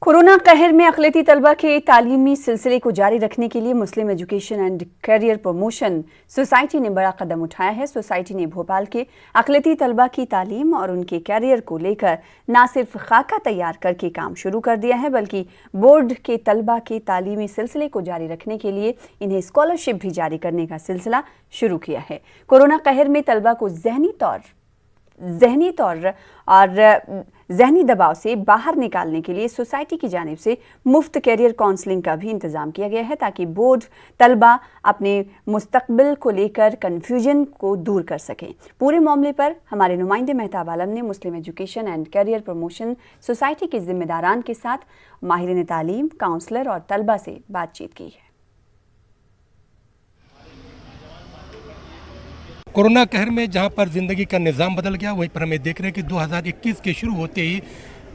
Corona कहर में अक़लियती तलबा के तालीमी सिलसिले को जारी रखने के लिए Muslim education and career promotion society ने बड़ा कदम उठाया है। सोसाइटी ने भोपाल के अक़लियती तलबा की तालीम और उनके करियर को लेकर न सिर्फ खाका तैयार करके काम शुरू कर दिया है, बल्कि बोर्ड के तलबा के तालीमी सिलसिले को जारी रखने के लिए इन्हें स्कॉलरशिप भी जारी करने का सिलसिला शुरू किया है। कोरोना कहर में तलबा को ज़हनी तौर और ज़हनी दबाव से बाहर निकालने के लिए सोसाइटी की जानिब से मुफ्त कैरियर काउंसलिंग का भी इंतज़ाम किया गया है, ताकि बोर्ड तलबा अपने मुस्तकबिल को लेकर कन्फ्यूजन को दूर कर सकें। पूरे मामले पर हमारे नुमाइंदे मेहताब आलम ने Muslim education and career promotion society के ज़िम्मेदारान के साथ माहिरीन तालीम, काउंसलर और तलबा से बातचीत की है। कोरोना कहर में जहां पर ज़िंदगी का निज़ाम बदल गया, वहीं पर हमें देख रहे हैं कि 2021 के शुरू होते ही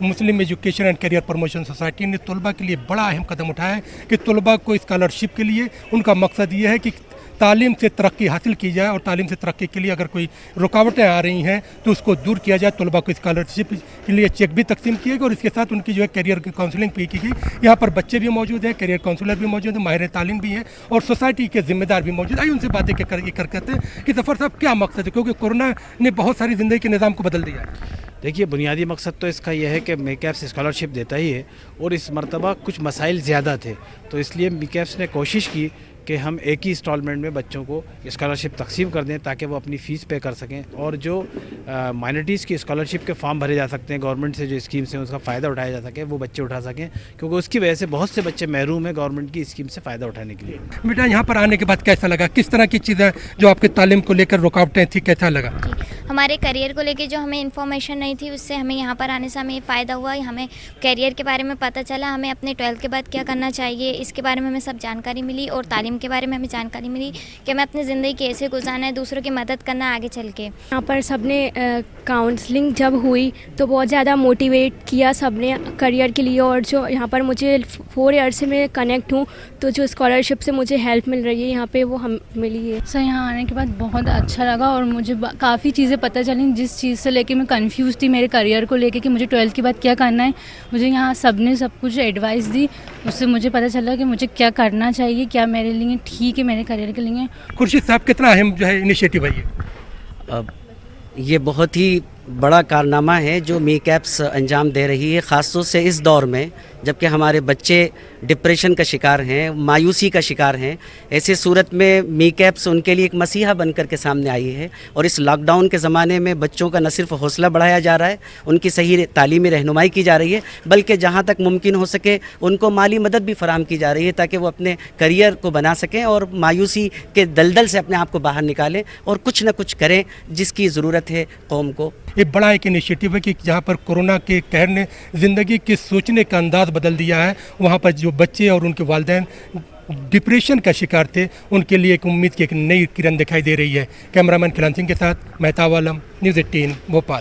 Muslim education and career promotion society ने तलबा के लिए बड़ा अहम कदम उठाया है कि तलबा को स्कॉलरशिप के लिए उनका मकसद ये है कि तालीम से तरक्की हासिल की जाए और तालीम से तरक्की के लिए अगर कोई रुकावटें आ रही हैं तो उसको दूर किया जाए। तलबा को स्कॉलरशिप के लिए चेक भी तकसीम किए गए और इसके साथ उनकी जो है करियर की काउंसलिंग भी की गई। यहाँ पर बच्चे भी मौजूद हैं, करियर काउंसलर भी मौजूद हैं, माहिर तालीम भी हैं और सोसाइटी के जिम्मेदार भी मौजूद। आइए उनसे बातें करते हैं कि सफ़र साहब क्या मकसद है, क्योंकि कोरोना ने बहुत सारी ज़िंदगी के निज़ाम को बदल दिया है। देखिए, बुनियादी मकसद तो इसका यह है कि मीकैप्स स्कॉलरशिप देता ही है और इस मरतबा कुछ मसाइल ज़्यादा थे, तो इसलिए मीकैप्स ने कोशिश की कि हम एक ही इंस्टॉलमेंट में बच्चों को स्कॉलरशिप तकसीम कर दें ताकि वो अपनी फ़ीस पे कर सकें। और जो माइनॉरिटीज़ की स्कॉलरशिप के फॉर्म भरे जा सकते हैं, गवर्नमेंट से जो स्कीम्स हैं उसका फ़ायदा उठाया जा सके, वो बच्चे उठा सकें, क्योंकि उसकी वजह से बहुत से बच्चे महरूम हैं गवर्नमेंट की स्कीम से फ़ायदा उठाने के लिए। बेटा, यहाँ पर आने के बाद कैसा लगा? किस तरह की चीज़ें जो आपके तालीम को लेकर रुकावटें थी, कैसा लगा? हमारे करियर को लेके जो हमें इन्फॉर्मेशन नहीं थी, उससे हमें यहाँ पर आने से हमें फ़ायदा हुआ। हमें करियर के बारे में पता चला, हमें अपने 12th के बाद क्या करना चाहिए इसके बारे में हमें सब जानकारी मिली और तालीम के बारे में हमें जानकारी मिली कि हमें अपनी ज़िंदगी कैसे गुजारना है, दूसरों की मदद करना आगे चल के। यहाँ पर सबने काउंसलिंग जब हुई तो बहुत ज़्यादा मोटिवेट किया सबने करियर के लिए, और जो यहाँ पर मुझे 4 ईयर से मैं कनेक्ट हूँ, तो जो स्कॉलरशिप से मुझे हेल्प मिल रही है यहाँ पे वो हम मिली है। सर, यहाँ आने के बाद बहुत अच्छा लगा और मुझे काफ़ी चीज़ें पता चली। जिस चीज़ से लेके मैं कंफ्यूज थी मेरे करियर को लेके कि मुझे 12th के बाद क्या करना है, मुझे यहाँ सबने सब कुछ एडवाइस दी, उससे मुझे पता चला कि मुझे क्या करना चाहिए, क्या मेरे लिए ठीक है मेरे करियर के लिए। खुर्शीद साहब, कितना अहम जो है इनिशिएटिव है ये? ये बहुत ही बड़ा कारनामा है जो मीकैप्स अंजाम दे रही है, ख़ासतौर से इस दौर में जबकि हमारे बच्चे डिप्रेशन का शिकार हैं, मायूसी का शिकार हैं। ऐसे सूरत में मीकैप्स उनके लिए एक मसीहा बनकर के सामने आई है और इस लॉकडाउन के ज़माने में बच्चों का न सिर्फ हौसला बढ़ाया जा रहा है, उनकी सही तालीमी रहनुमाई की जा रही है, बल्कि जहाँ तक मुमकिन हो सके उनको माली मदद भी फराहम की जा रही है ताकि वो अपने करियर को बना सकें और मायूसी के दलदल से अपने आप को बाहर निकालें और कुछ न कुछ करें जिसकी ज़रूरत है कौम को। ये बड़ा एक इनिशिएटिव है कि जहाँ पर कोरोना के कहर ने ज़िंदगी के सोचने का अंदाज़ बदल दिया है, वहाँ पर जो बच्चे और उनके वालिदैन डिप्रेशन का शिकार थे, उनके लिए एक उम्मीद की एक नई किरण दिखाई दे रही है। कैमरामैन खिलान सिंह के साथ मेहताब आलम, न्यूज़ 18 भोपाल।